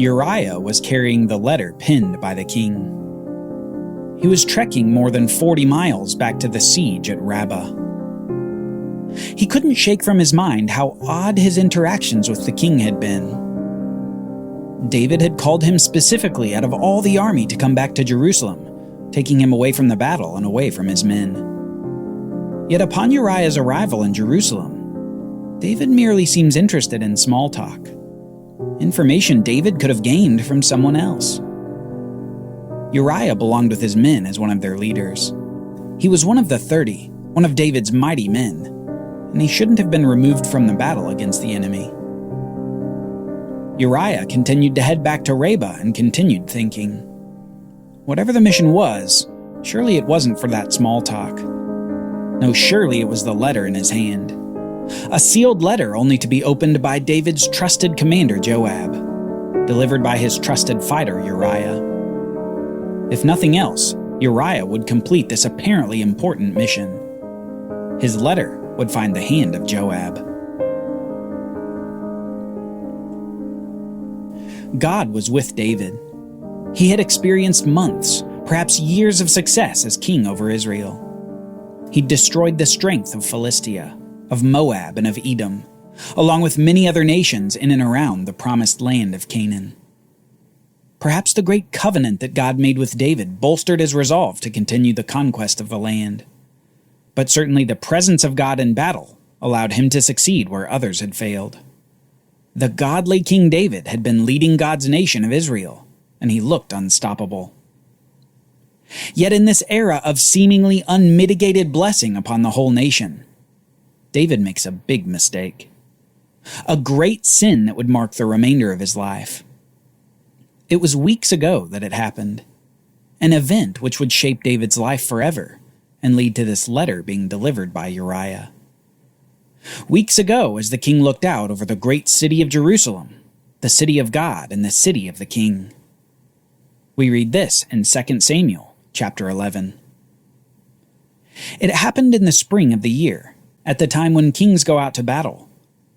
Uriah was carrying the letter penned by the king. He was trekking more than 40 miles back to the siege at Rabbah. He couldn't shake from his mind how odd his interactions with the king had been. David had called him specifically out of all the army to come back to Jerusalem, taking him away from the battle and away from his men. Yet upon Uriah's arrival in Jerusalem, David merely seems interested in small talk. Information David could have gained from someone else. Uriah belonged with his men as one of their leaders. He was one of the 30, one of David's mighty men, and he shouldn't have been removed from the battle against the enemy. Uriah continued to head back to Rabbah and continued thinking. Whatever the mission was, surely it wasn't for that small talk. No, surely it was the letter in his hand. A sealed letter only to be opened by David's trusted commander Joab, delivered by his trusted fighter Uriah. If nothing else, Uriah would complete this apparently important mission. His letter would find the hand of Joab. God was with David. He had experienced months, perhaps years of success as king over Israel. He destroyed the strength of Philistia, of Moab, and of Edom, along with many other nations in and around the promised land of Canaan. Perhaps the great covenant that God made with David bolstered his resolve to continue the conquest of the land. But certainly the presence of God in battle allowed him to succeed where others had failed. The godly King David had been leading God's nation of Israel, and he looked unstoppable. Yet in this era of seemingly unmitigated blessing upon the whole nation, David makes a big mistake. A great sin that would mark the remainder of his life. It was weeks ago that it happened. An event which would shape David's life forever and lead to this letter being delivered by Uriah. Weeks ago, as the king looked out over the great city of Jerusalem, the city of God and the city of the king. We read this in 2 Samuel chapter 11. It happened in the spring of the year, at the time when kings go out to battle,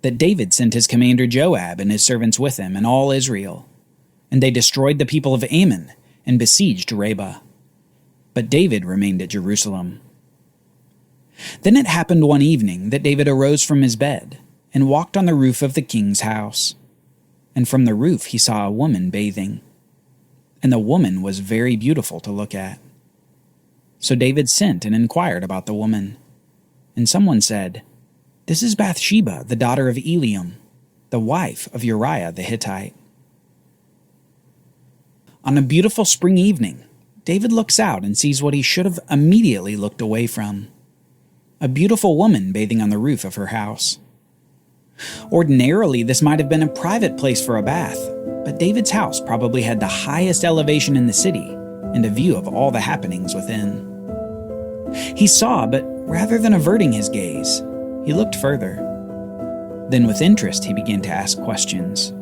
that David sent his commander Joab and his servants with him and all Israel, and they destroyed the people of Ammon and besieged Rabbah. But David remained at Jerusalem. Then it happened one evening that David arose from his bed and walked on the roof of the king's house. And from the roof he saw a woman bathing. And the woman was very beautiful to look at. So David sent and inquired about the woman. And someone said, "This is Bathsheba, the daughter of Eliam, the wife of Uriah the Hittite." On a beautiful spring evening, David looks out and sees what he should have immediately looked away from. A beautiful woman bathing on the roof of her house. Ordinarily, this might have been a private place for a bath, but David's house probably had the highest elevation in the city and a view of all the happenings within. He saw, but rather than averting his gaze, he looked further. Then with interest, he began to ask questions.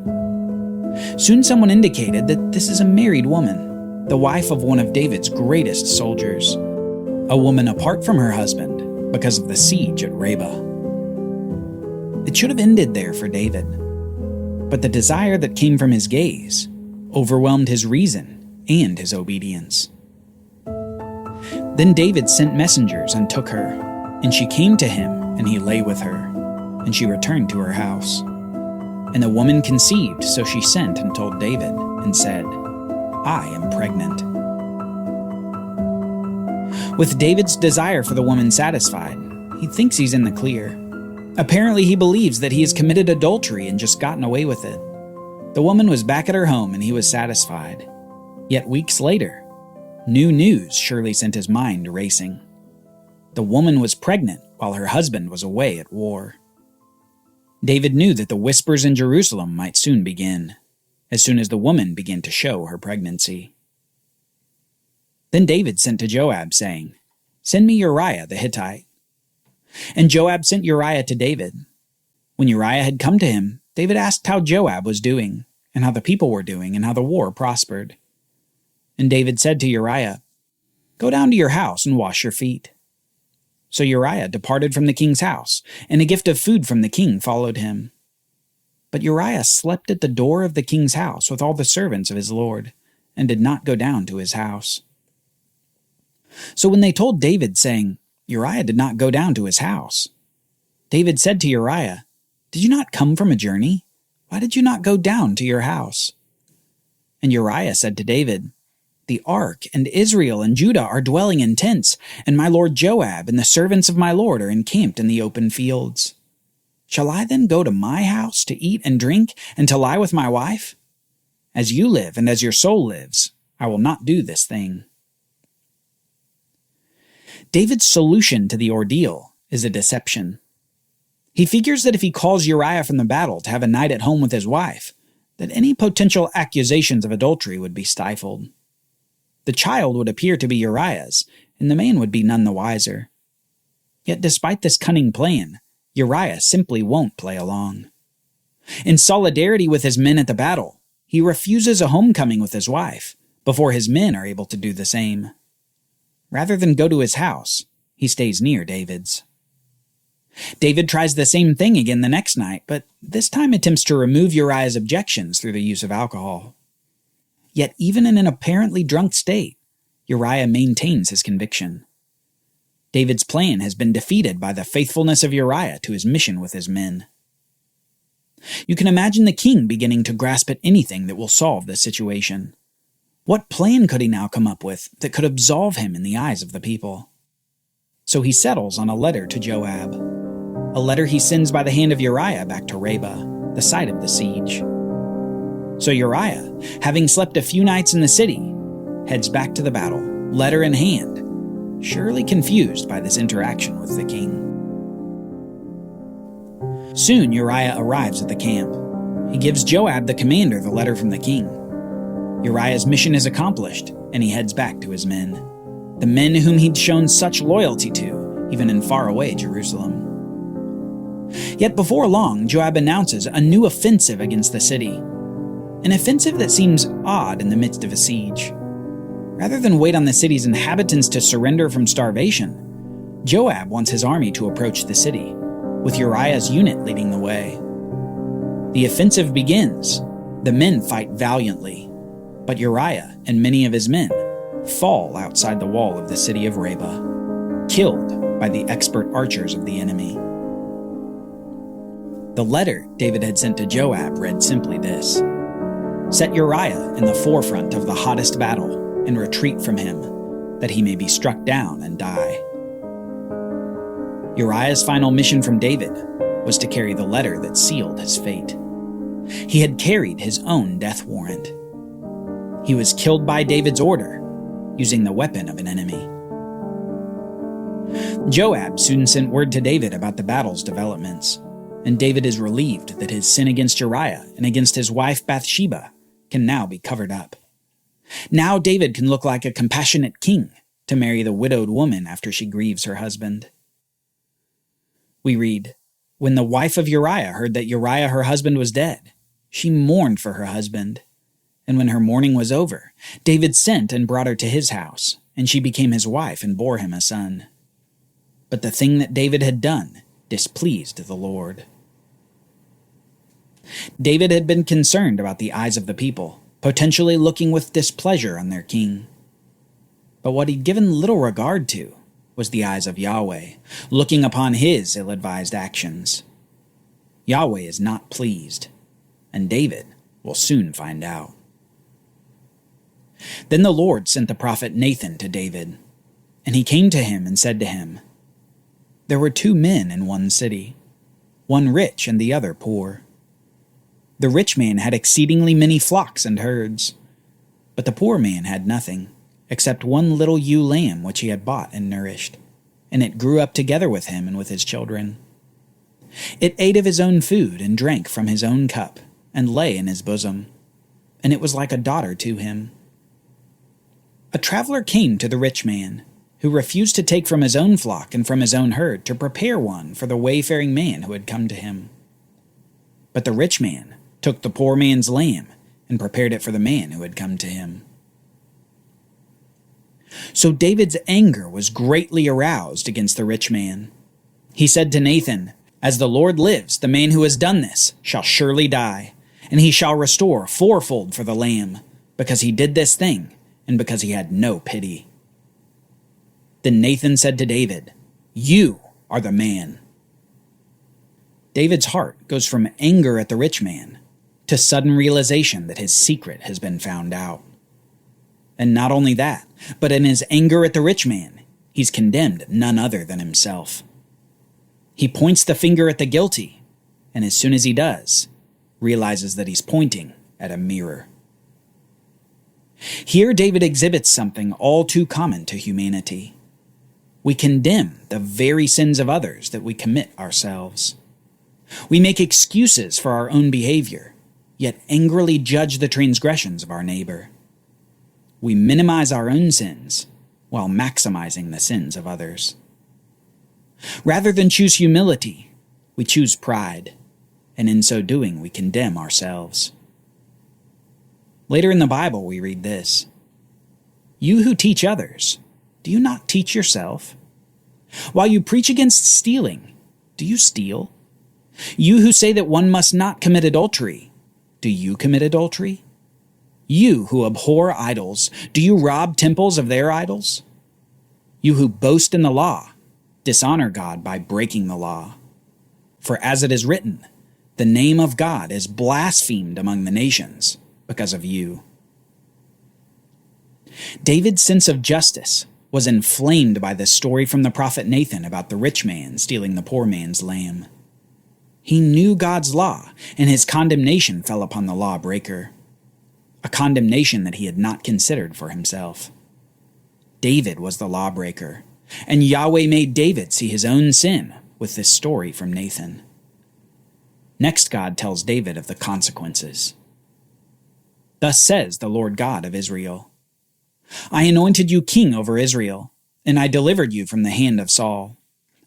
Soon someone indicated that this is a married woman, the wife of one of David's greatest soldiers, a woman apart from her husband because of the siege at Rabbah. It should have ended there for David, but the desire that came from his gaze overwhelmed his reason and his obedience. Then David sent messengers and took her, and she came to him, and he lay with her, and she returned to her house. And the woman conceived, so she sent and told David, and said, "I am pregnant." With David's desire for the woman satisfied, he thinks he's in the clear. Apparently he believes that he has committed adultery and just gotten away with it. The woman was back at her home and he was satisfied. Yet weeks later, new news surely sent his mind racing. The woman was pregnant while her husband was away at war. David knew that the whispers in Jerusalem might soon begin, as soon as the woman began to show her pregnancy. Then David sent to Joab, saying, "Send me Uriah the Hittite." And Joab sent Uriah to David. When Uriah had come to him, David asked how Joab was doing, and how the people were doing, and how the war prospered. And David said to Uriah, "Go down to your house and wash your feet." So Uriah departed from the king's house, and a gift of food from the king followed him. But Uriah slept at the door of the king's house with all the servants of his lord, and did not go down to his house. So when they told David, saying, Uriah did not go down to his house, David said to Uriah, Did you not come from a journey? Why did you not go down to your house? And Uriah said to David, The ark and Israel and Judah are dwelling in tents, and my lord Joab and the servants of my lord are encamped in the open fields. Shall I then go to my house to eat and drink and to lie with my wife? As you live and as your soul lives, I will not do this thing. David's solution to the ordeal is a deception. He figures that if he calls Uriah from the battle to have a night at home with his wife, that any potential accusations of adultery would be stifled. The child would appear to be Uriah's, and the man would be none the wiser. Yet despite this cunning plan, Uriah simply won't play along. In solidarity with his men at the battle, he refuses a homecoming with his wife before his men are able to do the same. Rather than go to his house, he stays near David's. David tries the same thing again the next night, but this time attempts to remove Uriah's objections through the use of alcohol. Yet even in an apparently drunk state, Uriah maintains his conviction. David's plan has been defeated by the faithfulness of Uriah to his mission with his men. You can imagine the king beginning to grasp at anything that will solve this situation. What plan could he now come up with that could absolve him in the eyes of the people? So he settles on a letter to Joab. A letter he sends by the hand of Uriah back to Rabbah, the site of the siege. So Uriah, having slept a few nights in the city, heads back to the battle, letter in hand, surely confused by this interaction with the king. Soon Uriah arrives at the camp. He gives Joab the commander the letter from the king. Uriah's mission is accomplished, and he heads back to his men. The men whom he'd shown such loyalty to, even in faraway Jerusalem. Yet before long, Joab announces a new offensive against the city. An offensive that seems odd in the midst of a siege. Rather than wait on the city's inhabitants to surrender from starvation, Joab wants his army to approach the city, with Uriah's unit leading the way. The offensive begins. The men fight valiantly, but Uriah and many of his men fall outside the wall of the city of Rabbah, killed by the expert archers of the enemy. The letter David had sent to Joab read simply this: Set Uriah in the forefront of the hottest battle, and retreat from him, that he may be struck down and die. Uriah's final mission from David was to carry the letter that sealed his fate. He had carried his own death warrant. He was killed by David's order, using the weapon of an enemy. Joab soon sent word to David about the battle's developments, and David is relieved that his sin against Uriah and against his wife Bathsheba can now be covered up. Now David can look like a compassionate king to marry the widowed woman after she grieves her husband. We read, When the wife of Uriah heard that Uriah her husband was dead, she mourned for her husband. And when her mourning was over, David sent and brought her to his house, and she became his wife and bore him a son. But the thing that David had done displeased the Lord. David had been concerned about the eyes of the people, potentially looking with displeasure on their king. But what he'd given little regard to was the eyes of Yahweh, looking upon his ill-advised actions. Yahweh is not pleased, and David will soon find out. Then the Lord sent the prophet Nathan to David, and he came to him and said to him, There were 2 men in one city, one rich and the other poor. The rich man had exceedingly many flocks and herds, but the poor man had nothing, except one little ewe lamb which he had bought and nourished, and it grew up together with him and with his children. It ate of his own food and drank from his own cup, and lay in his bosom, and it was like a daughter to him. A traveler came to the rich man, who refused to take from his own flock and from his own herd to prepare one for the wayfaring man who had come to him. But the rich man took the poor man's lamb and prepared it for the man who had come to him. So David's anger was greatly aroused against the rich man. He said to Nathan, As the Lord lives, the man who has done this shall surely die, and he shall restore fourfold for the lamb, because he did this thing, and because he had no pity." Then Nathan said to David, "You are the man." David's heart goes from anger at the rich man to sudden realization that his secret has been found out. And not only that, but in his anger at the rich man, he's condemned none other than himself. He points the finger at the guilty, and as soon as he does, realizes that he's pointing at a mirror. Here David exhibits something all too common to humanity. We condemn the very sins of others that we commit ourselves. We make excuses for our own behavior, yet angrily judge the transgressions of our neighbor. We minimize our own sins while maximizing the sins of others. Rather than choose humility, we choose pride, and in so doing, we condemn ourselves. Later in the Bible, we read this: "You who teach others, do you not teach yourself? While you preach against stealing, do you steal? You who say that one must not commit adultery, do you commit adultery? You who abhor idols, do you rob temples of their idols? You who boast in the law, dishonor God by breaking the law. For as it is written, the name of God is blasphemed among the nations because of you." David's sense of justice was inflamed by the story from the prophet Nathan about the rich man stealing the poor man's lamb. He knew God's law, and his condemnation fell upon the lawbreaker, a condemnation that he had not considered for himself. David was the lawbreaker, and Yahweh made David see his own sin with this story from Nathan. Next, God tells David of the consequences. "Thus says the Lord God of Israel, I anointed you king over Israel, and I delivered you from the hand of Saul.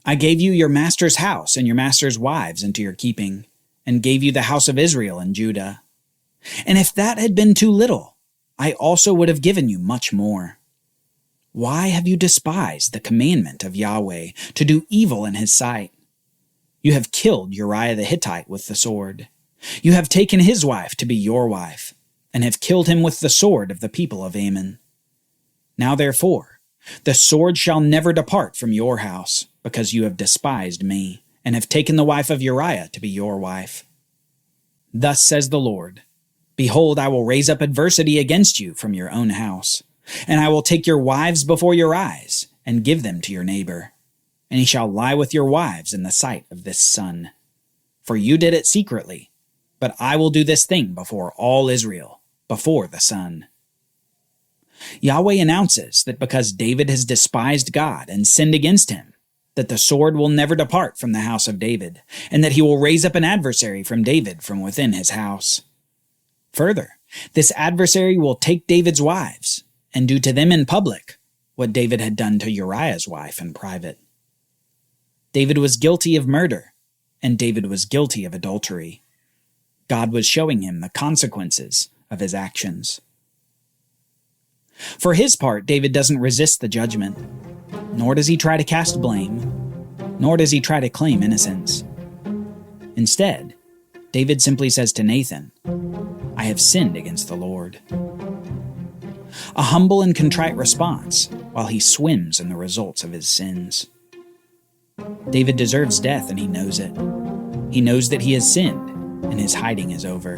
I gave you your master's house and your master's wives into your keeping, and gave you the house of Israel and Judah. And if that had been too little, I also would have given you much more. Why have you despised the commandment of Yahweh to do evil in his sight? You have killed Uriah the Hittite with the sword. You have taken his wife to be your wife, and have killed him with the sword of the people of Ammon. Now therefore, the sword shall never depart from your house, because you have despised me, and have taken the wife of Uriah to be your wife. Thus says the Lord, Behold, I will raise up adversity against you from your own house, and I will take your wives before your eyes, and give them to your neighbor. And he shall lie with your wives in the sight of this sun. For you did it secretly, but I will do this thing before all Israel, before the sun." Yahweh announces that because David has despised God and sinned against him, that the sword will never depart from the house of David, and that he will raise up an adversary from David from within his house. Further, this adversary will take David's wives and do to them in public what David had done to Uriah's wife in private. David was guilty of murder, and David was guilty of adultery. God was showing him the consequences of his actions. For his part, David doesn't resist the judgment, nor does he try to cast blame, nor does he try to claim innocence. Instead, David simply says to Nathan, "I have sinned against the Lord." A humble and contrite response while he swims in the results of his sins. David deserves death, and he knows it. He knows that he has sinned, and his hiding is over.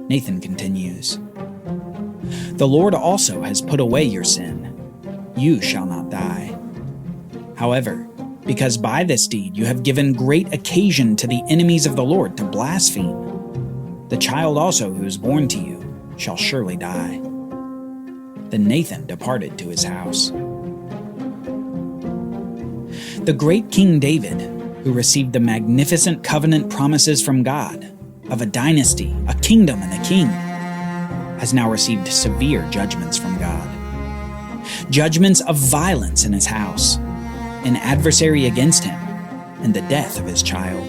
Nathan continues, "The Lord also has put away your sin. You shall not die. However, because by this deed you have given great occasion to the enemies of the Lord to blaspheme, the child also who is born to you shall surely die." Then Nathan departed to his house. The great King David, who received the magnificent covenant promises from God of a dynasty, a kingdom, and a king, has now received severe judgments from God. Judgments of violence in his house, an adversary against him, and the death of his child.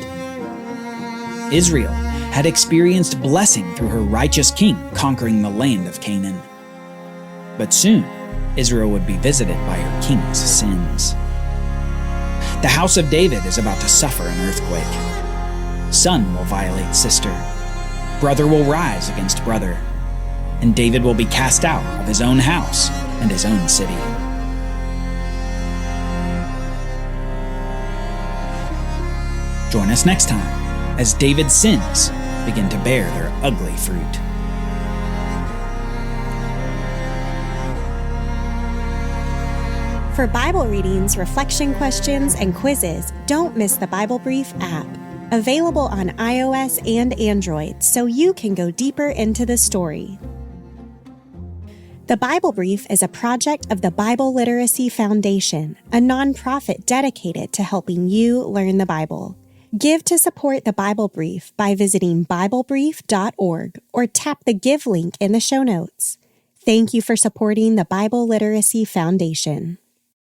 Israel had experienced blessing through her righteous king conquering the land of Canaan. But soon, Israel would be visited by her king's sins. The house of David is about to suffer an earthquake. Son will violate sister. Brother will rise against brother. And David will be cast out of his own house and his own city. Join us next time as David's sins begin to bear their ugly fruit. For Bible readings, reflection questions, and quizzes, don't miss the Bible Brief app. Available on iOS and Android, so you can go deeper into the story. The Bible Brief is a project of the Bible Literacy Foundation, a nonprofit dedicated to helping you learn the Bible. Give to support the Bible Brief by visiting BibleBrief.org or tap the Give link in the show notes. Thank you for supporting the Bible Literacy Foundation.